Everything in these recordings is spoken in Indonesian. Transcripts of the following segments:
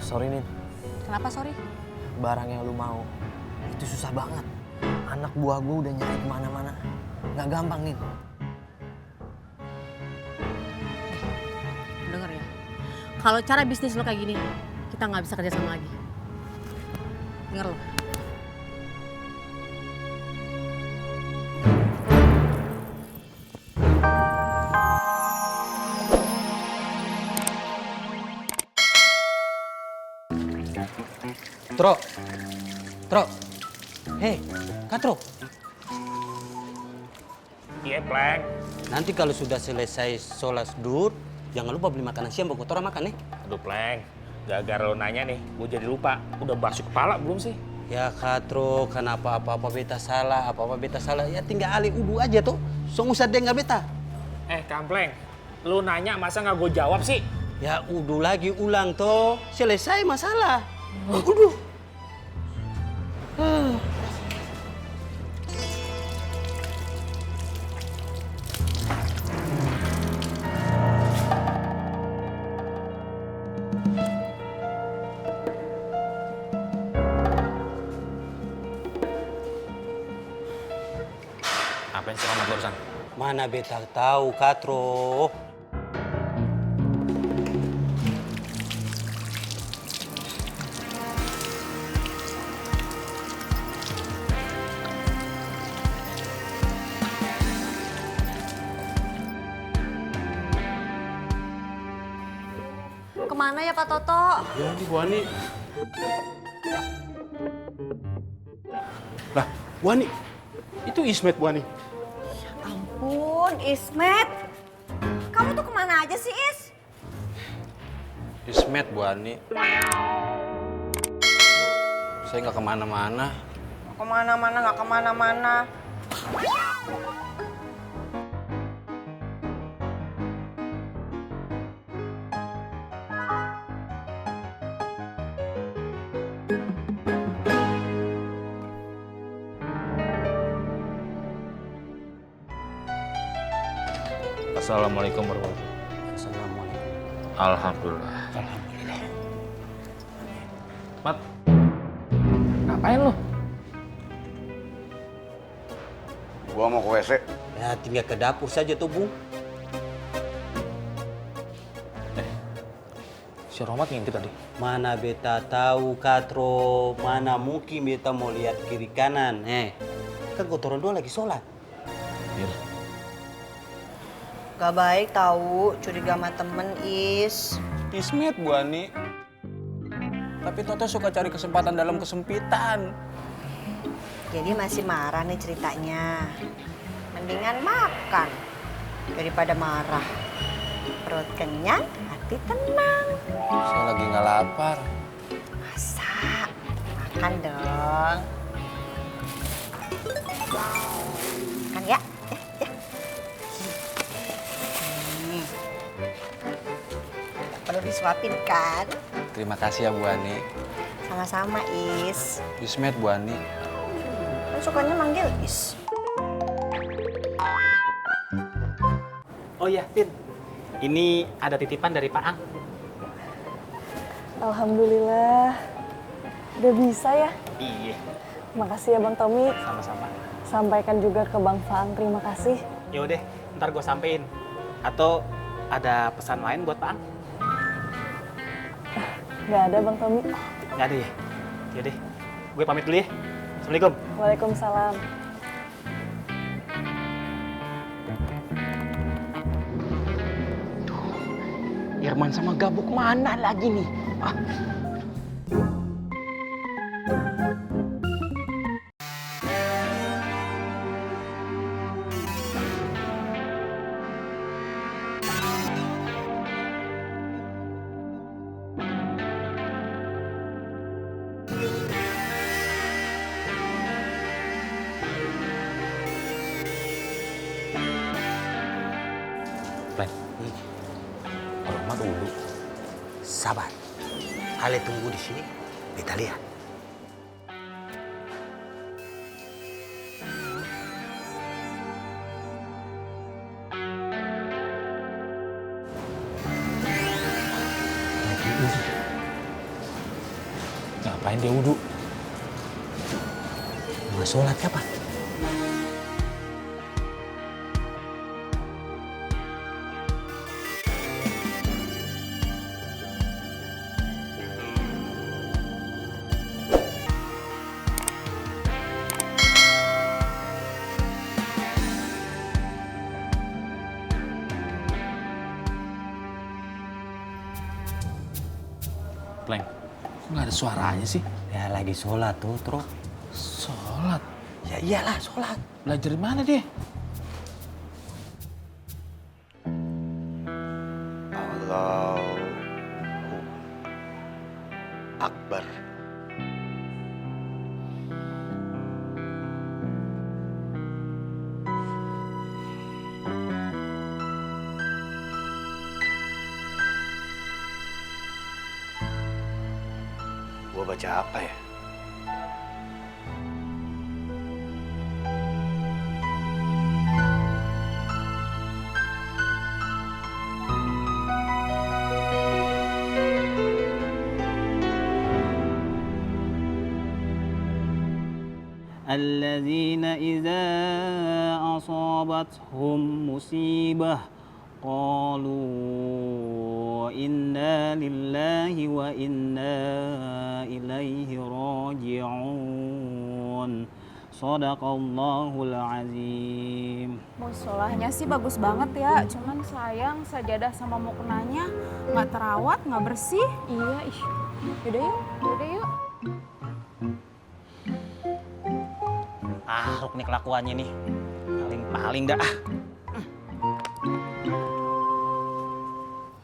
Sorry Nin, Kenapa sorry? barang yang lu mau itu susah banget. Anak buah gue udah nyari kemana-mana. Nggak gampang Nin. Dengar ya. Kalau cara bisnis lo kayak gini, kita nggak bisa kerja sama lagi. Dengar lo. Tro, hei, Katro. Iya, Pleng. Nanti kalau sudah selesai sholat zuhur, jangan lupa beli makanan siang buat orang makan nih. Aduh, Pleng. Gara-gara lo nanya nih, gue jadi lupa. Udah basuh kepala belum sih? Ya Katro, kenapa apa-apa beta salah, apa-apa beta salah, ya tinggal alih udu aja tuh. So usah dia nggak beta. Kampleng. Lu nanya masa nggak gue jawab sih? Ya udu lagi ulang tuh, selesai masalah. Udu. Apa yang selamat barusan? Mana beta tahu, Katro. Kemana ya Pak Toto? Ya ini Bu Ani. Lah, Bu Ani. Itu Ismet Bu Ani. Ampun, Ismet. Kamu tuh kemana aja sih, Is? Ismet Bu Ani. Saya nggak kemana-mana. Kemana-mana, nggak kemana-mana. Assalamualaikum warahmatullahi wabarakatuh. Assalamualaikum. Alhamdulillah. Alhamdulillah. Mat, ngapain lo? Gua mau ke WC. Ya tinggal ke dapur saja tuh, Bung. Si Romat ngintip tadi. Mana beta tahu, Katro. Mana mungkin beta mau lihat kiri kanan. Kan kotoran dua lagi sholat. Iya. Gak baik tahu curiga sama temen, Is. Ismet Bu Ani. Tapi Toto suka cari kesempatan dalam kesempitan. Jadi masih marah nih ceritanya. Mendingan makan daripada marah. Perut kenyang, hati tenang. Saya lagi nggak lapar. Masa? Makan dong. Makan ya. Perlu disuapin kan? Terima kasih ya Bu Ani. Sama-sama, Is. Ismet Bu Ani. Kan sukanya manggil Is. Oh iya, Tin. Ini ada titipan dari Pak Ang. Alhamdulillah, udah bisa ya. Iya, Makasih ya Bang Tommy. sama-sama. Sampaikan juga ke Bang Faang, terima kasih. Yaudah, ntar gue sampein. Atau ada pesan lain buat Pak Ang? Gak ada Bang Tommy. Nggak ada ya? Yaudah, gue pamit dulu ya. Assalamualaikum. Waalaikumsalam. Irman sama Gabuk mana lagi nih? Pleng. Romat dulu. Sabar. Ale tunggu di sini. Beta lihat. Lain dia wudhu. Mau sholat kapan? Pleng, kok nggak ada suaranya sih? Ya lagi sholat tuh, Tro. Sholat? Ya iyalah sholat. Belajar di mana dia? Allahu Akbar. Gua baca apa ya? الذين إذا أصابتهم مصيبة قالوا إنا لله وإنا إليه راجعون صدق الله العظيم. Musholahnya sih bagus banget ya, cuman sayang sajadah sama muknanya nggak terawat, nggak bersih. Iya, ih. Yaudah yuk. Yaudah yuk. Ah, Ruk nih kelakuannya nih. Paling dah.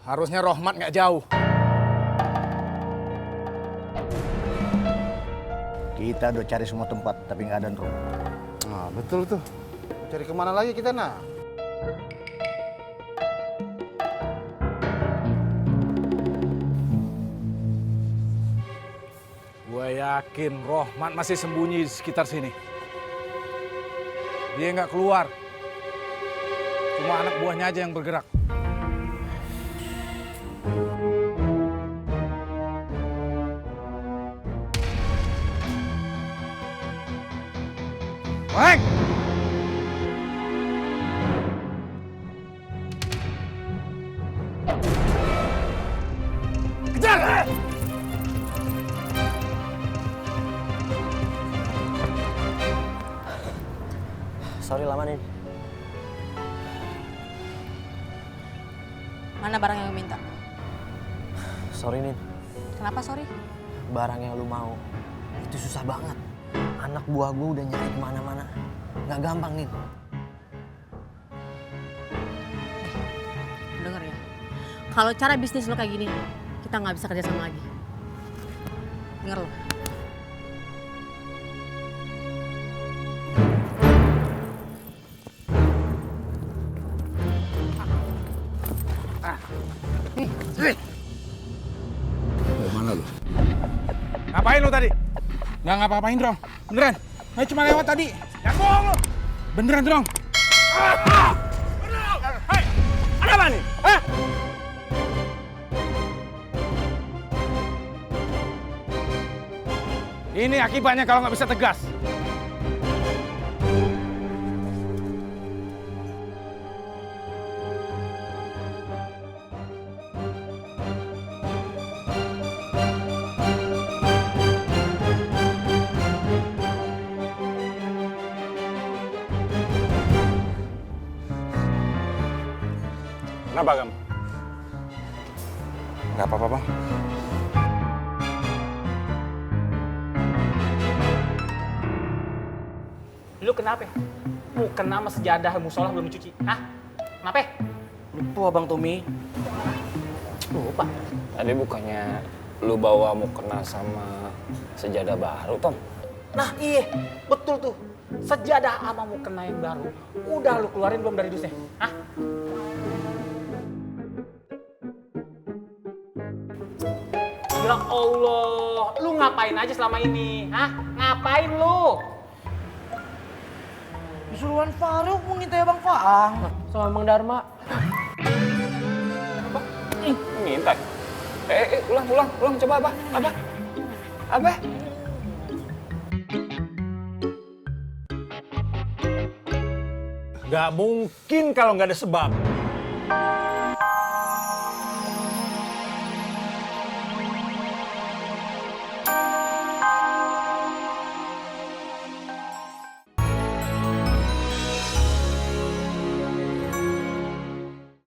Harusnya Rohmat nggak jauh. Kita udah cari semua tempat, tapi nggak ada Nro. Nah, betul tuh. Cari kemana lagi kita, nah? Gue yakin Rohmat masih sembunyi di sekitar sini. Dia nggak keluar. Cuma anak buahnya aja yang bergerak. Weng! Kejar! Sorry lama nih. Mana barang yang lu minta? Sorry nih, Kenapa sorry? barang yang lu mau itu susah banget. Anak buah gue udah nyari kemana-mana. Nggak gampang nih. Denger ya. Kalau cara bisnis lo kayak gini, kita nggak bisa kerja sama lagi. Denger lo. Mana lu? Ngapain lu tadi? Nggak ngapa-ngapain, Drong. Beneran. Saya cuma lewat tadi. Ya bohong lu. Beneran, Drong. Hei, ada apa nih? Hah? Ini akibatnya kalau nggak bisa tegas. Kenapa kamu? Gak apa-apa, Bang. Lu kenapa? Mukena sama sejadah musola belum dicuci. Hah? Kenapa? Lupa Bang Tommy. Lupa. Tadi bukannya lu bawa mukena sama sejadah baru, Tom? Nah iya, betul tuh. Sejadah sama mukena yang baru. Udah lu keluarin belum dari dusnya? Hah? Ya Allah, lu ngapain aja selama ini? Hah? Ngapain lu? Disuruhan Faruk mau ngintai Bang Faang. Sama Bang Dharma. Ngintai? Ulang, coba Abah. Abah? Gak mungkin kalau nggak ada sebab.